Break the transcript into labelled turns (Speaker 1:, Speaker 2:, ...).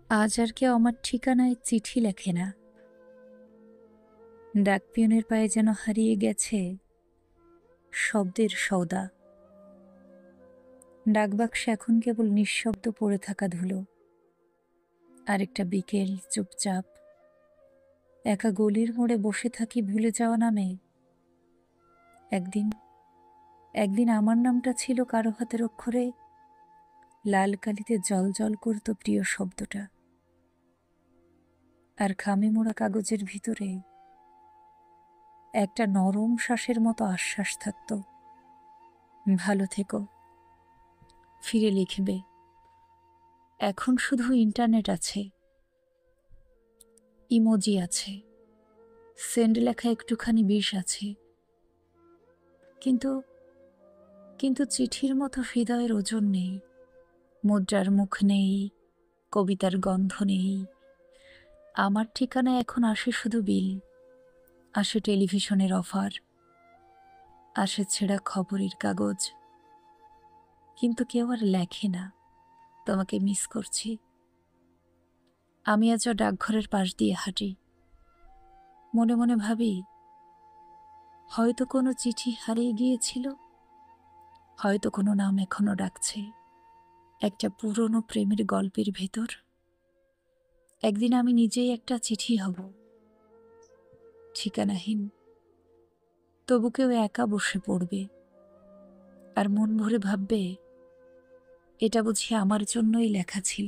Speaker 1: আজ আর কেউ আমার ঠিকানায় চিঠি লেখে না। ডাকপিয়নের পায়ে যেন হারিয়ে গেছে শব্দের সওদা। ডাকবাক্সে এখন কেবল নিঃশব্দ পড়ে থাকা ধুলো। আরেকটা বিকেল চুপচাপ একা গলির মোড়ে বসে থাকি ভুলে যাওয়া নামে। একদিন একদিন আমার নামটা ছিল কারো হাতের অক্ষরে, লাল কালিতে জল করত প্রিয় শব্দটা। আর খামে মোড়া কাগজের ভিতরে একটা নরম শ্বাসের মতো আশ্বাস থাকত, ভালো থেকো, ফিরে লিখবে। এখন শুধু ইন্টারনেট আছে, ইমোজি আছে, সেন্ড লেখা একটুখানি বিষ আছে, কিন্তু কিন্তু চিঠির মতো হৃদয়ের ওজন নেই, মুদ্রার মুখ নেই, কবিতার গন্ধ নেই। আমার ঠিকানায় এখন আসে শুধু বিল, আসে টেলিভিশনের অফার, আসে ছেঁড়া খবরের কাগজ, কিন্তু কেউ আর লেখে না তোমাকে মিস করছি। আমি আজও ডাকঘরের পাশ দিয়ে হাঁটি, মনে মনে ভাবি হয়তো কোনো চিঠি হারিয়ে গিয়েছিল, হয়তো কোনো নাম এখনো ডাকছে একটা পুরনো প্রেমের গল্পের ভেতর। একদিন আমি নিজেই একটা চিঠি হব, ঠিকানাহীন, তবু কেউ একা বসে পড়বে আর মন ভরে ভাববে এটা বুঝি আমার জন্যই লেখা ছিল।